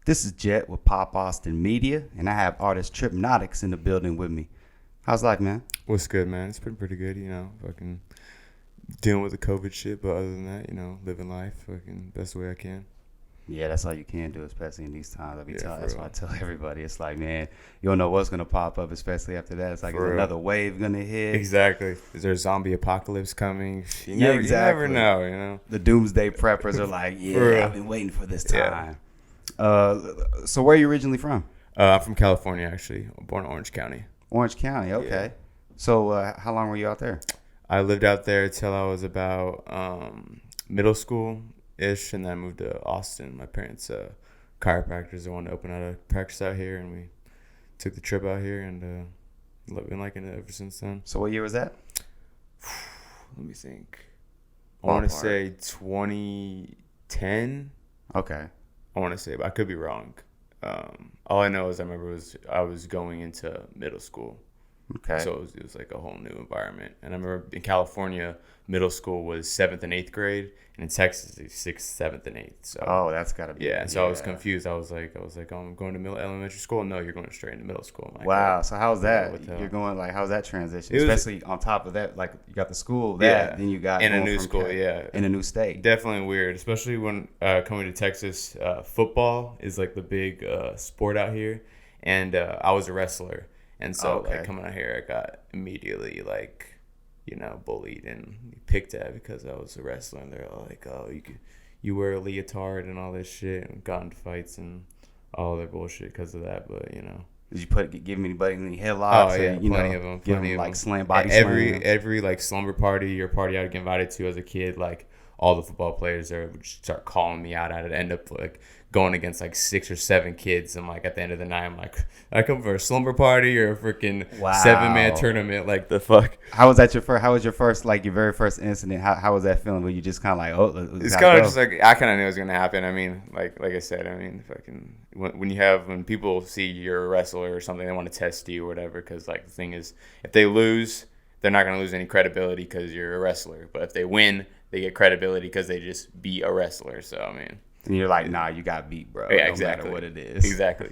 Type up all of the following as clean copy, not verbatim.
This is Jet with Pop Austin Media, and I have artist Tripnotix in the building with me. How's life, man? What's good, man? It's been pretty good, fucking dealing with the COVID shit, but other than that, living life fucking best way I can. Yeah, that's all you can do, especially in these times. That's real. why I tell everybody. It's like, man, you don't know what's going to pop up, especially after that. It's like, is another wave going to hit? Exactly. Is there a zombie apocalypse coming? You never know. The doomsday preppers are like, yeah, I've been waiting for this time. So where are you originally from? I'm from California, actually. I'm born in Orange County. Orange County, okay. Yeah. So how long were you out there? I lived out there till I was about middle school-ish, and then I moved to Austin. My parents, chiropractors, they wanted to open out a practice out here, and we took the trip out here, and been liking it ever since then. So what year was that? Let me think. I want to say 2010. Okay. I want to say, but I could be wrong. All I know is I was going into middle school. Okay. So it was like a whole new environment. And I remember in California, middle school was 7th and 8th grade, and in Texas it's 6th, 7th, and 8th. So that's gotta be. Yeah. So I was confused. I was like, oh, I'm going to elementary school. No, you're going straight into middle school. Like, wow. So how's that? You're going how's that transition? Especially on top of that, like you got the school, then you got in a new school, in a new state. Definitely weird, especially when coming to Texas. Football is like the big sport out here, and I was a wrestler. And so, coming out here, I got immediately, bullied and picked at because I was a wrestler. And they're all like, oh, you wear a leotard and all this shit, and got into fights and all their bullshit because of that. But, Did you give anybody any headlocks? Oh, yeah, plenty of them. Give them, slam body slams? Every, slumber party or party I'd get invited to as a kid, all the football players there would start calling me out. I'd end up, going against 6 or 7 kids, and at the end of the night I'm like, I come for a slumber party or a freaking 7-man tournament, the fuck. How was your first your very first incident? How was that feeling? Were you just kind of it's kind of just I kind of knew it was gonna happen. I mean, like I said, fucking when people see you're a wrestler or something, they want to test you or whatever, because the thing is, if they lose, they're not gonna lose any credibility because you're a wrestler, but if they win, they get credibility because they just be a wrestler. So I mean. And you're like, nah, you got beat, bro. Yeah, no exactly. matter what it is. Exactly.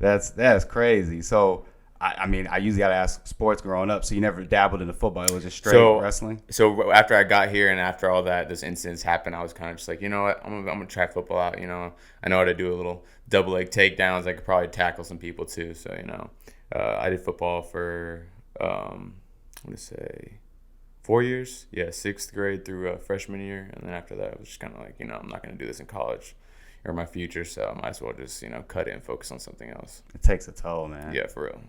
That's crazy. So, I usually got to ask sports growing up. So you never dabbled into football. It was just straight wrestling? So after I got here and after all that, this incidents happened, I was kind of just like, you know what? I'm going to try football out. I know how to do a little double leg takedowns. I could probably tackle some people too. So, I did football for, I'm going to say 4 years, 6th grade through freshman year, and then after that, it was just kind of like, I'm not going to do this in college or my future, so I might as well just, cut it and focus on something else. It takes a toll, man. Yeah, for real.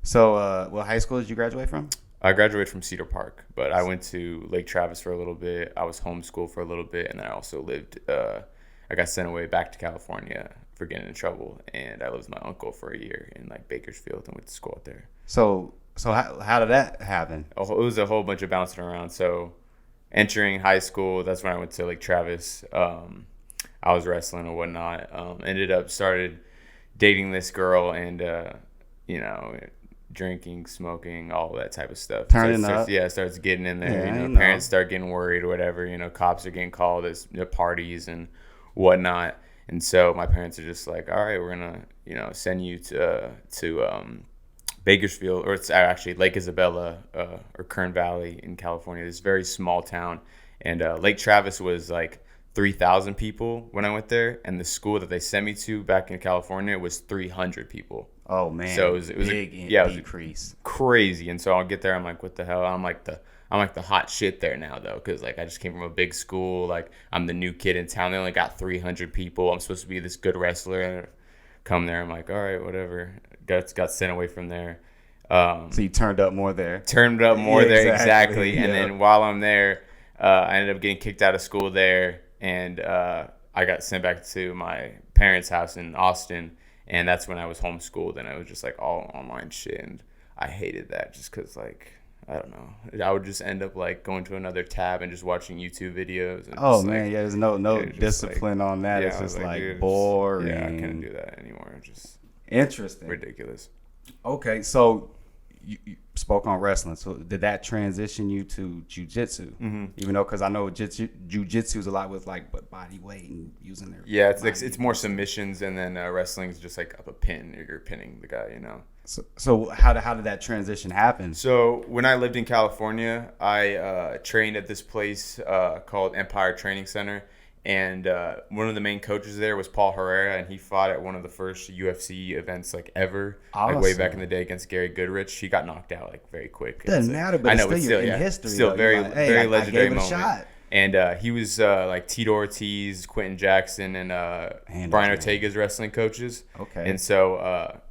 So, what high school did you graduate from? I graduated from Cedar Park, but I went to Lake Travis for a little bit. I was homeschooled for a little bit, and then I also lived, I got sent away back to California for getting in trouble, and I lived with my uncle for a year in Bakersfield and went to school out there. So how did that happen? It was a whole bunch of bouncing around. So entering high school, that's when I went to Lake Travis. I was wrestling and whatnot. Started dating this girl and, drinking, smoking, all that type of stuff. Turning up. Yeah, it starts getting in there. Parents start getting worried or whatever. Cops are getting called at parties and whatnot. And so my parents are just like, all right, we're going to, send you to Bakersfield, or it's actually Lake Isabella or Kern Valley in California. This very small town, and Lake Travis was 3,000 people when I went there, and the school that they sent me to back in California was 300 people. Oh man! So it was big decrease, crazy. And so I'll get there, I'm like, what the hell? I'm like the hot shit there now though, because I just came from a big school. I'm the new kid in town. They only got 300 people. I'm supposed to be this good wrestler. And come there, I'm like, all right, whatever. Got sent away from there. So you turned up more there. Exactly. And then while I'm there, I ended up getting kicked out of school there, and I got sent back to my parents' house in Austin, and that's when I was homeschooled, and it was just all online shit, and I hated that just because I don't know. I would just end up going to another tab and just watching YouTube videos. And there's no discipline on that. It's just dude, boring. Yeah, I couldn't do that anymore. Just interesting. Ridiculous. Okay, so you spoke on wrestling. So did that transition you to jiu-jitsu? Mm-hmm. Even though, because I know jiu-jitsu is a lot with like body weight and using their it's more submissions, and then wrestling is just like up a pin. You're pinning the guy, you know. So how did that transition happen? So when I lived in California, I trained at this place called Empire Training Center. And one of the main coaches there was Paul Herrera, and he fought at one of the first UFC events like ever, awesome. Like way back in the day against Gary Goodrich. He got knocked out like very quick. Doesn't matter, but it's still in history. Still very legendary moment. Shot. And he was like Tito Ortiz, Quentin Jackson, and Brian Ortega's wrestling coaches. Okay. And so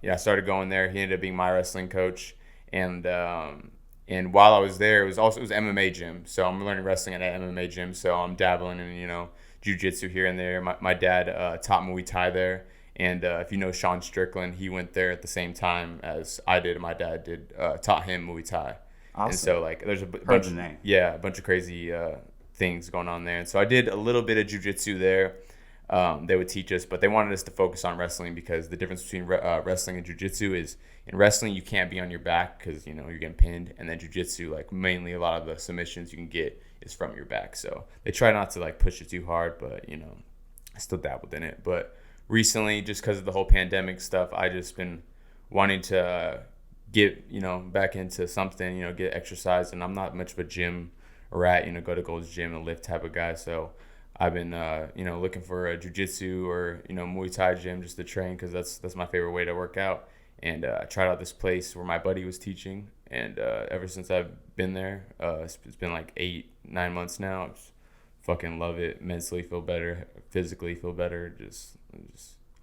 I started going there. He ended up being my wrestling coach, and while I was there, it was MMA gym. So I'm learning wrestling at an MMA gym. So I'm dabbling in jiu-jitsu here and there. My dad taught Muay Thai there, and if you know Sean Strickland, he went there at the same time as I did. My dad taught him Muay Thai. Awesome. And so like there's a bunch of crazy things going on there. And so I did a little bit of jiu-jitsu there. They would teach us, but they wanted us to focus on wrestling because the difference between wrestling and jiu-jitsu is in wrestling you can't be on your back because you're getting pinned, and then jiu-jitsu, like mainly a lot of the submissions you can get is from your back. So they try not to like push it too hard, but I still dabbled in it. But recently, just because of the whole pandemic stuff, I just been wanting to get back into something, get exercise, and I'm not much of a gym rat, go to Gold's Gym and lift type of guy. So I've been looking for a jiu-jitsu or Muay Thai gym just to train, because that's my favorite way to work out. And I tried out this place where my buddy was teaching, and ever since I've been there, it's been like 8-9 months now. I just fucking love it. Mentally feel better, physically feel better. Just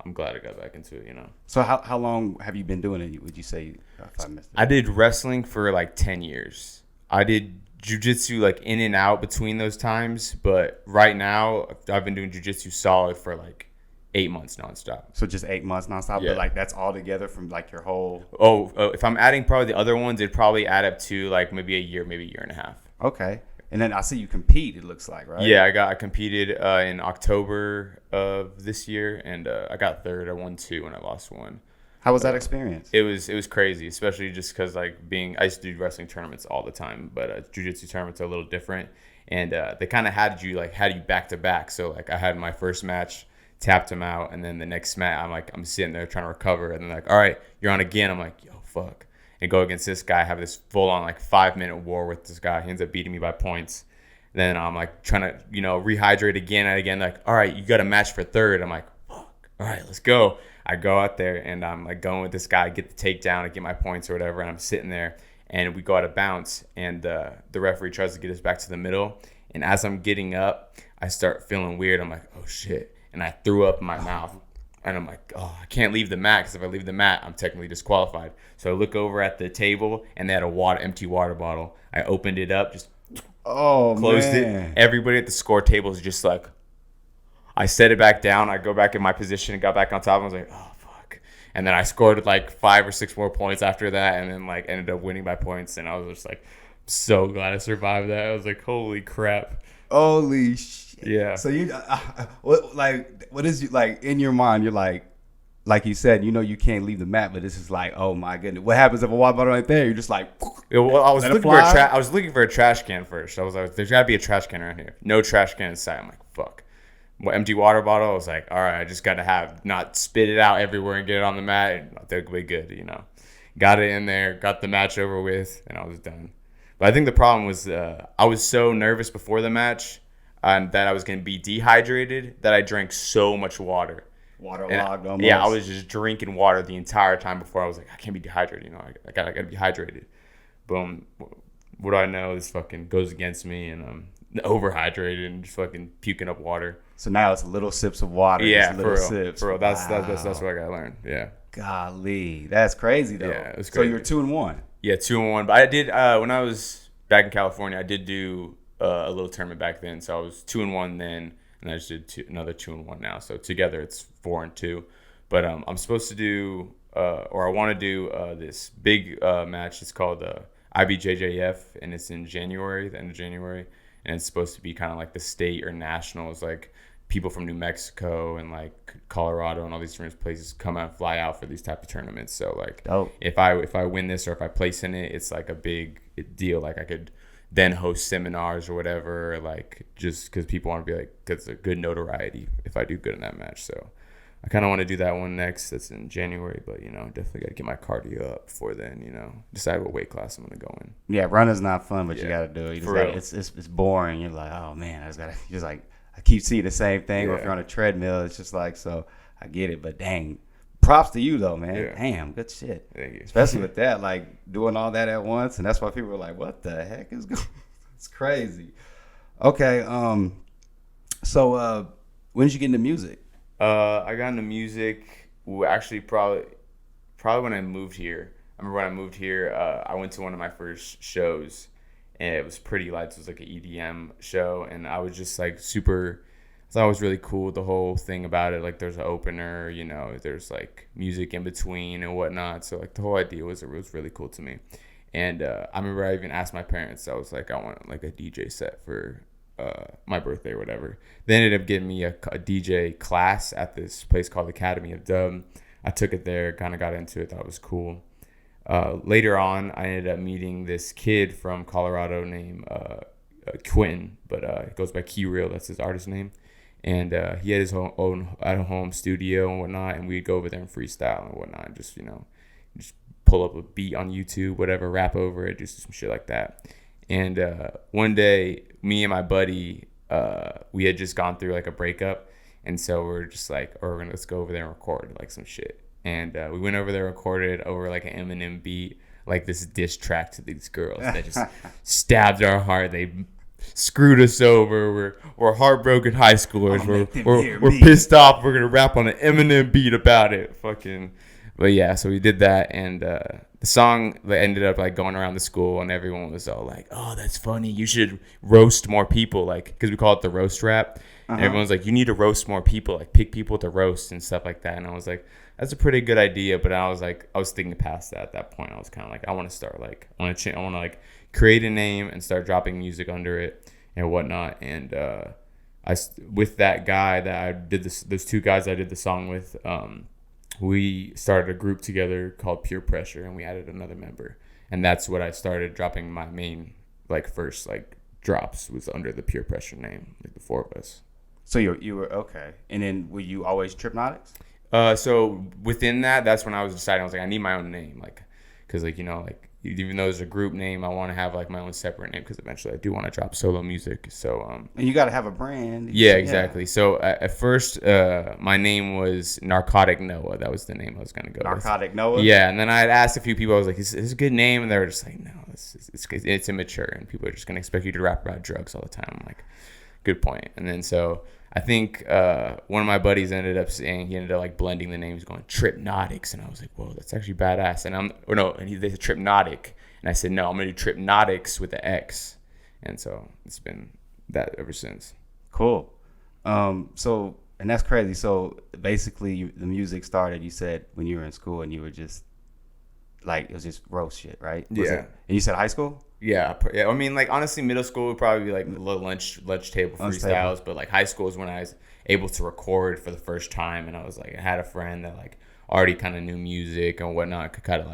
I'm glad I got back into it. So how long have you been doing it? Would you say? If I missed it? I did wrestling for like 10 years. I did jiu-jitsu like in and out between those times, but right now I've been doing jiu-jitsu solid for like 8 months nonstop. So just 8 months nonstop, yeah. But like that's all together from like your whole. Oh, if I'm adding probably the other ones, it'd probably add up to like maybe a year, maybe a year and a half. Okay, and then I see you compete. It looks like, right? Yeah, I competed in October of this year, and I got third. I won 2 and I lost 1. How was that experience? It was crazy, especially just because I used to do wrestling tournaments all the time, but jiu-jitsu tournaments are a little different, and they kind of had you back to back. So like I had my first match, tapped him out, and then the next match I'm sitting there trying to recover, and they're like, all right, you're on again. I'm like, yo, fuck, and go against this guy. I have this full on like 5-minute war with this guy. He ends up beating me by points. Then I'm like trying to rehydrate again and again. Like, all right, you got a match for third. I'm like, fuck, all right, let's go. I go out there and I'm like going with this guy, get the takedown, and get my points or whatever. And I'm sitting there and we go out of bounce, and the referee tries to get us back to the middle. And as I'm getting up, I start feeling weird. I'm like, oh shit. And I threw up in my mouth. And I'm like, oh, I can't leave the mat, because if I leave the mat, I'm technically disqualified. So I look over at the table and they had a empty water bottle. I opened it up, just closed it. Everybody at the score table is just like, I set it back down. I go back in my position and got back on top. I was like, oh, fuck. And then I scored like 5 or 6 more points after that, and then like ended up winning by points. And I was just like, so glad I survived that. I was like, holy crap. Holy shit. Yeah. So you, what is you like in your mind? You're like you said, you can't leave the mat, but this is like, oh my goodness, what happens if a water bottle right there? You're just like, well, I was looking for a trash can first. I was like, there's gotta be a trash can around here. No trash can in sight. I'm like, fuck. Empty water bottle. I was like, all right, I just got to not spit it out everywhere and get it on the mat, and I think we'll be good, Got it in there, got the match over with, and I was done. But I think the problem was I was so nervous before the match that I was going to be dehydrated that I drank so much water. Waterlogged almost. Yeah, I was just drinking water the entire time before. I was like, I can't be dehydrated, I got to be hydrated. Boom. What do I know? This fucking goes against me, and I'm overhydrated and just fucking puking up water. So now it's little sips of water. Yeah, for real. Sips. For real. That's what I gotta learn. Yeah. Golly, that's crazy though. Yeah, it was crazy. crazy. So you're 2-1. Yeah, 2-1. But I did when I was back in California, I did do a little tournament back then. So I was 2-1 then, and I just did another 2-1 now. So together it's 4-2. But I'm supposed to do or I want to do this big match. It's called IBJJF, and it's in January, the end of January. And it's supposed to be kind of like the state or nationals, like people from New Mexico and like Colorado and all these different places come out and fly out for these type of tournaments. So like if I win this or if I place in it, it's like a big deal. Like I could then host seminars or whatever, like just because people want to be like, it's a good notoriety if I do good in that match. So I kind of want to do that one next. That's in January, but definitely got to get my cardio up before then. Decide what weight class I'm gonna go in. Yeah, running's not fun, but you got to do it. It's boring. You're like, oh man, I keep seeing the same thing. Or if you're on a treadmill, it's just like, so I get it, but dang, props to you though, man. Yeah. Damn, good shit. Thank you. Especially with that, like doing all that at once, and that's why people are like, what the heck is going? It's crazy. Okay, so when did you get into music? I got into music actually probably when I moved here. I remember when I moved here, I went to one of my first shows, and it was Pretty Lights. It was like an EDM show, and I was just like super. I thought it was really cool, the whole thing about it. Like there's an opener, there's like music in between and whatnot. So like the whole idea was really cool to me. And I remember I even asked my parents. I was like, I want like a DJ set for my birthday or whatever. They ended up getting me a DJ class at this place called Academy of Dub. I took it there, kind of got into it, thought it was cool. Later on, I ended up meeting this kid from Colorado named Quentin, but it goes by Key Real. That's his artist name. And he had his own at-home studio and whatnot, and we'd go over there and freestyle and whatnot, and just pull up a beat on YouTube, whatever, rap over it, just some shit like that. And one day, me and my buddy, we had just gone through like a breakup, and so we're just like, let's go over there and record like some shit. And we went over there, recorded over like an Eminem beat, like this diss track to these girls that just stabbed our heart. They screwed us over. We're heartbroken high schoolers. We're pissed off. We're gonna rap on an Eminem beat about it. But yeah, so we did that, and the song ended up like going around the school, and everyone was all like, "Oh, that's funny. You should roast more people," like because we call it the roast rap. And everyone's like, "You need to roast more people, like pick people to roast and stuff like that." And I was like, "That's a pretty good idea," but I was thinking past that at that point. I was kind of like, I want to start like I want to like create a name and start dropping music under it and whatnot. And with that guy that I did those two guys I did the song with, we started a group together called Pure Pressure, and we added another member, and that's what I started dropping my main first drops was under the Pure Pressure name, like the four of us. So you were okay, and then were you always Tripnotix? So within that's when I was deciding. I was like, I need my own name, because even though it's a group name, I want to have like my own separate name because eventually I do want to drop solo music. So and you got to have a brand. Yeah, exactly. Yeah. So at first, my name was Narcotic Noah. That was the name I was gonna go. Narcotic Noah. Yeah, and then I had asked a few people. I was like, "Is this a good name?" And they were just like, "No, it's immature, and people are just gonna expect you to rap about drugs all the time." I'm like, "Good point." And then so I think one of my buddies ended up blending the names, going Tripnotix, and I was like, "Whoa, that's actually badass." And they said Tripnotic, and I said, "No, I'm gonna do Tripnotix with the X," and so it's been that ever since. Cool. So and that's crazy. So basically, the music started. You said when you were in school, and you were just like it was just roast shit, right? And you said high school. Yeah. I mean, honestly, middle school would probably be like little lunch table freestyles, but high school is when I was able to record for the first time, and I was I had a friend that already kind of knew music and whatnot, could kind of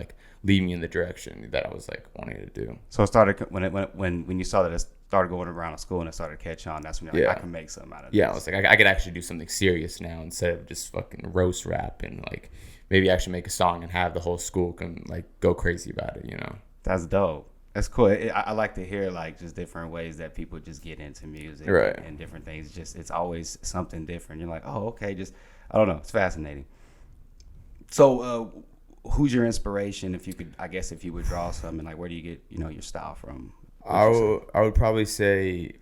lead me in the direction that I was wanting to do. So it started when you saw that it started going around the school and it started to catch on. That's when you're I can make something out of this. Yeah, I was I could actually do something serious now instead of just fucking roast rap and maybe actually make a song and have the whole school come go crazy about it. That's dope. That's cool. I like to hear just different ways that people just get into music, right, and different things. It's always something different. You're like, oh, okay, I don't know. It's fascinating. So, who's your inspiration? If you would draw something, where do you get your style from? I would probably say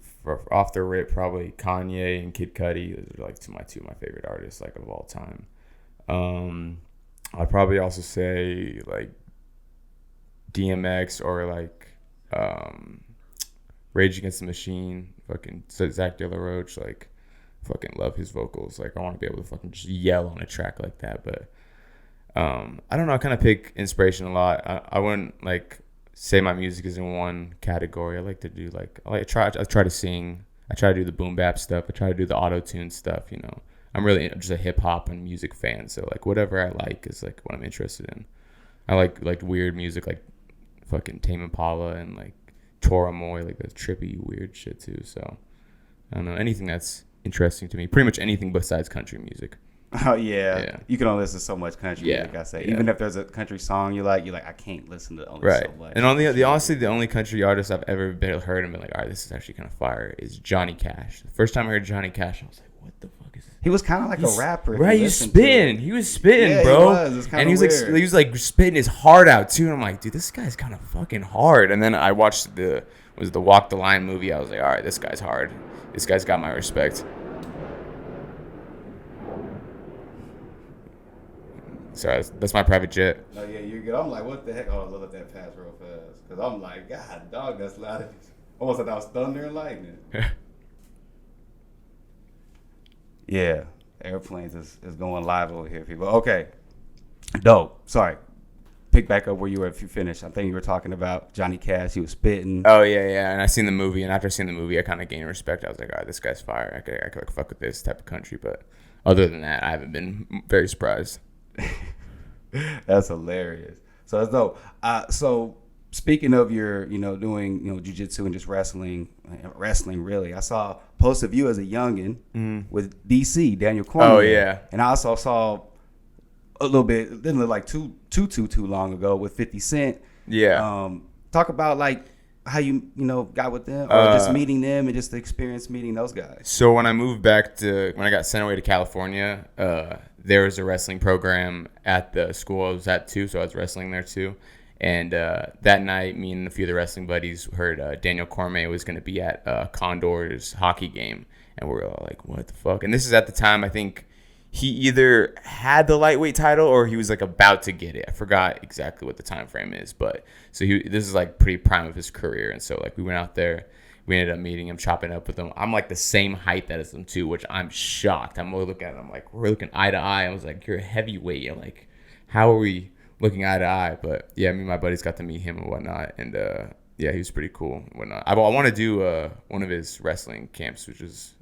off the rip, probably Kanye and Kid Cudi. Those are two of my favorite artists of all time. I'd probably also say DMX or Rage Against the Machine, fucking Zach De La Roach, fucking love his vocals. I want to be able to fucking just yell on a track like that. But I don't know. I kind of pick inspiration a lot. I wouldn't say my music is in one category. I like to do I try to sing. I try to do the boom bap stuff. I try to do the auto tune stuff. You know, I'm really just a hip hop and music fan. So like whatever I like is like what I'm interested in. I like weird music like fucking Tame Impala and like Tora Moy, like the trippy weird shit too. So I don't know, anything that's interesting to me. Pretty much anything besides country music. Oh yeah. You can only listen to so much country music. I say, even if there's a country song you're like I can't listen to only so much. And honestly, the only country artist I've ever heard and been like, all right, this is actually kind of fire, is Johnny Cash. The first time I heard Johnny Cash, I was like, what the fuck is this? He was kind of like a rapper, right? He was spitting, bro. He was and he was like spitting his heart out too. And I'm like, dude, this guy's kind of fucking hard. And then I watched the Walk the Line movie. I was like, all right, this guy's hard. This guy's got my respect. Sorry, that's my private jet. Oh yeah, you're good. I'm like, what the heck? Oh, let that pass real fast. Because I'm like, God, dog, that's loud. Almost like that was thunder and lightning. Yeah, airplanes is going live over here, people. Okay, dope. Sorry. Pick back up where you were if you finished. I think you were talking about Johnny Cash. He was spitting. Oh, yeah. And I seen the movie. And after seeing the movie, I kind of gained respect. I was like, all right, this guy's fire. I could like, fuck with this type of country. But other than that, I haven't been very surprised. That's hilarious. So that's dope. So speaking of your, doing, jiu-jitsu and just wrestling really, I saw a post of you as a youngin' with DC, Daniel Cormier. Oh, yeah. And I also saw a little bit, it didn't look like too long ago with 50 Cent. Yeah. Talk about like how you got with them or just meeting them and just the experience meeting those guys. So when I got sent away to California, there was a wrestling program at the school I was at too, so I was wrestling there too. And that night, me and a few of the wrestling buddies heard Daniel Cormier was going to be at Condor's hockey game, and we were all like, "What the fuck?" And this is at the time I think he either had the lightweight title or he was like about to get it. I forgot exactly what the time frame is, but so this is like pretty prime of his career, and so like we went out there. We ended up meeting him, chopping up with him. I'm like the same height as him too, which I'm shocked. I'm looking at him like we're looking eye to eye. I was like, "You're a heavyweight." I'm like, "How are we looking eye to eye?" But yeah, me and my buddies got to meet him and whatnot, and yeah, he was pretty cool and whatnot. I want to do one of his wrestling camps, which is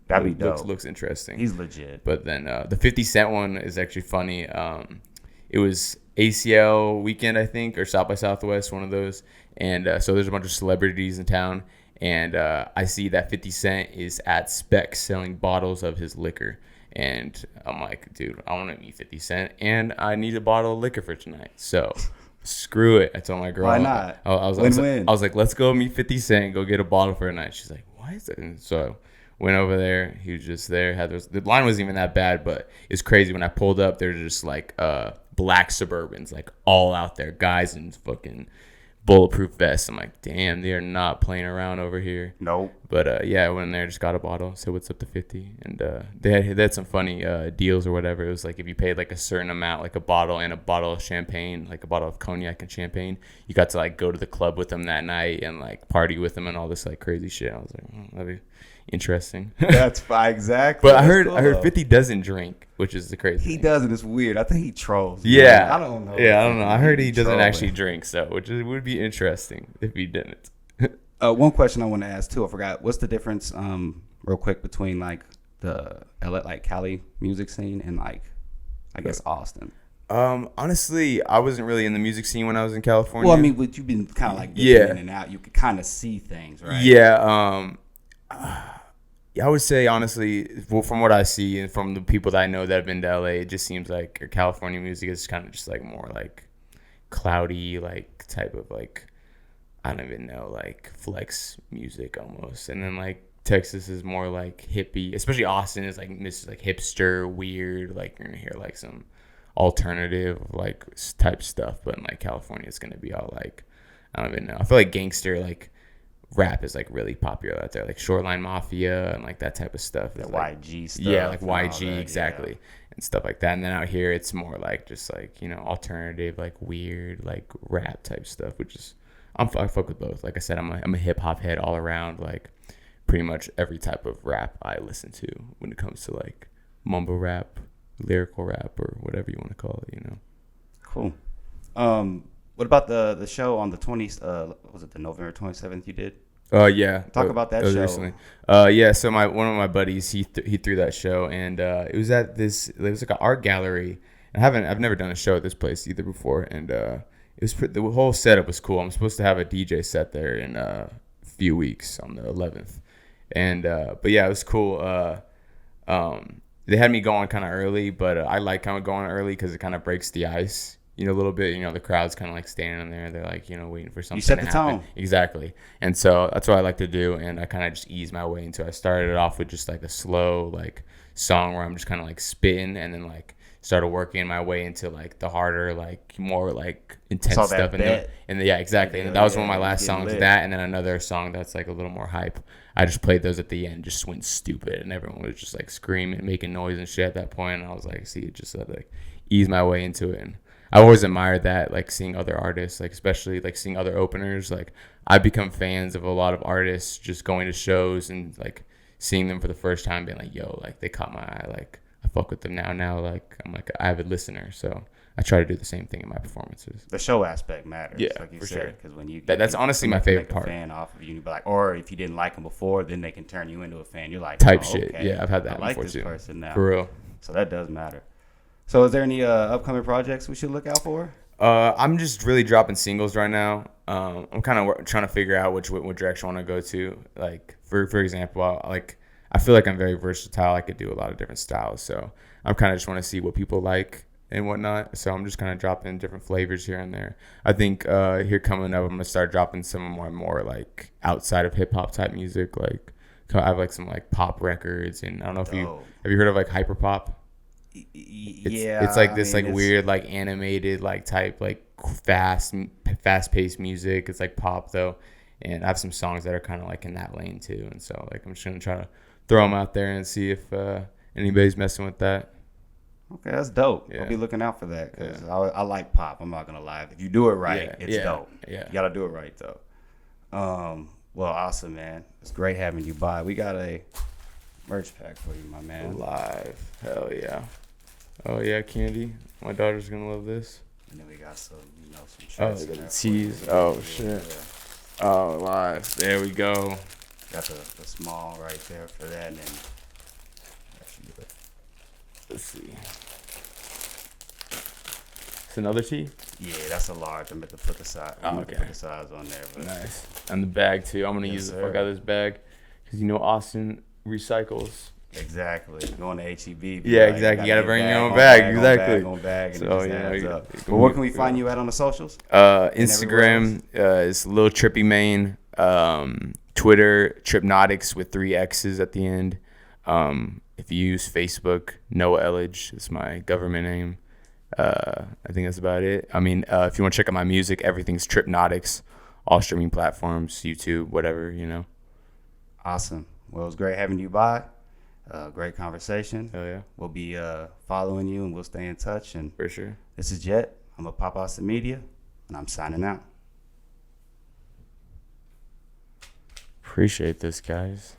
that'd be dope. Looks interesting. He's legit. But then the 50 Cent one is actually funny. It was ACL weekend, I think, or South by Southwest, one of those, and so there's a bunch of celebrities in town. And I see that 50 Cent is at Specs selling bottles of his liquor. And I'm like, dude, I want to meet 50 Cent. And I need a bottle of liquor for tonight. So screw it. I told my girl. Why not? I was like, let's go meet 50 Cent and go get a bottle for a night. She's like, what? And so went over there. He was just there. The line wasn't even that bad, but it's crazy. When I pulled up, they're just like black Suburbans, like all out there. Guys in fucking bulletproof vests. I'm like, damn, they are not playing around over here. Nope. But yeah, I went in there, just got a bottle, said what's up to 50, and they had some funny deals or whatever. It was like if you paid like a certain amount, like a bottle and a bottle of champagne, like a bottle of cognac and champagne, you got to like go to the club with them that night and like party with them and all this like crazy shit. I was like, that'd be interesting. That's fine, exactly. But I heard 50 doesn't drink, which is the crazy he thing. Doesn't. It's weird. I think he trolls. Yeah. Man. I don't know. Yeah, I don't know. I heard he doesn't actually drink, so which would be interesting if he didn't. One question I want to ask too, I forgot. What's the difference, real quick, between like the Cali music scene and like, I guess Austin? Honestly, I wasn't really in the music scene when I was in California. Well, I mean, you've been kind of like dipping in and out. You could kind of see things, right? Yeah. I would say honestly, from what I see and from the people that I know that have been to LA, it just seems like California music is kind of just like more like cloudy, like type of like, I don't even know, like flex music almost. And then like Texas is more like hippie, especially Austin is like this like hipster, weird, like you're gonna hear like some alternative like type stuff. But in like California, it's gonna be all like, I don't even know. I feel like gangster like rap is like really popular out there, like Shoreline Mafia and like that type of stuff. The like, YG stuff. Yeah, like YG, exactly. Yeah. And stuff like that. And then out here, it's more like just like, alternative, like weird, like rap type stuff, which is, I fuck with both. Like I said, I'm a hip hop head all around. Like pretty much every type of rap I listen to when it comes to like mumble rap, lyrical rap, or whatever you want to call it, Cool. What about the show on the 20th? Was it the November 27th you did? Yeah. Talk about that show. Recently. Yeah. So one of my buddies, he threw that show, and it was at this. It was like an art gallery. I've never done a show at this place either before, and it was the whole setup was cool. I'm supposed to have a DJ set there in a few weeks on the 11th, and but yeah, it was cool. They had me going kind of early, but I like kind of going early because it kind of breaks the ice, a little bit. The crowd's kind of like standing there. They're like, waiting for something to happen. You set the tone. Exactly. And so that's what I like to do. And I kind of just ease my way into it. I started it off with just like a slow like song where I'm just kind of like spitting, and then like started working my way into like the harder, like more like intense stuff. And yeah, exactly. And that was one of my last songs, that, and then another song that's like a little more hype. I just played those at the end, just went stupid, and everyone was just like screaming, making noise and shit at that point. And I was like, see, it just like ease my way into it. And I always admired that, like seeing other artists, like especially like seeing other openers. Like I become fans of a lot of artists just going to shows and like seeing them for the first time, being like, yo, like they caught my eye, like I fuck with them now. Like I'm like an avid listener, so I try to do the same thing in my performances. The show aspect matters, like you said, because when you that's honestly my favorite part. Fan off of you, like, or if you didn't like them before, then they can turn you into a fan. You're like shit. Okay, yeah, I've had that before too. I like this person now, for real. So that does matter. So is there any upcoming projects we should look out for? I'm just really dropping singles right now. I'm kind of trying to figure out what direction I want to go to. Like for example, I feel like I'm very versatile. I could do a lot of different styles, so I'm kind of just want to see what people like and whatnot. So I'm just kind of dropping different flavors here and there. I think here coming up, I'm gonna start dropping some more like outside of hip hop type music. Like I have like some like pop records, and I don't know if have you heard of like hyper pop? It's like this weird like animated like type like fast paced music. It's like pop though, and I have some songs that are kind of like in that lane too. And so like I'm just gonna try to throw them out there and see if anybody's messing with that. Okay, that's dope. Yeah. I'll be looking out for that because I like pop. I'm not gonna lie. If you do it right, it's dope. Yeah, you gotta do it right though. Well, awesome, man. It's great having you by. We got a merch pack for you, my man. Live, hell yeah. Oh yeah, candy. My daughter's gonna love this. And then we got some, some shirts. Oh, the tees. Oh shit. Yeah. Oh, live. There we go. Got the small right there for that, and then let's see. It's another tee? Yeah, that's a large. I'm going to put the size. Put the size on there. But. Nice. And the bag too. I'm gonna use the fuck out of this bag because Austin recycles. Exactly. Going to HEB. Yeah, exactly. You gotta bring your own bag. Exactly. On bag. So But where can we find you at on the socials? Instagram is Lil Trippy Main. Twitter Tripnotix with 3 X's at the end. If you use Facebook, Noah Elledge is my government name. I think that's about it. I mean, if you want to check out my music, everything's Tripnotix, all streaming platforms, YouTube, whatever, Awesome. Well, it was great having you by. Great conversation. Hell yeah. We'll be following you, and we'll stay in touch. And for sure. This is Jet. I'm a Pop Austin Media, and I'm signing out. Appreciate this, guys.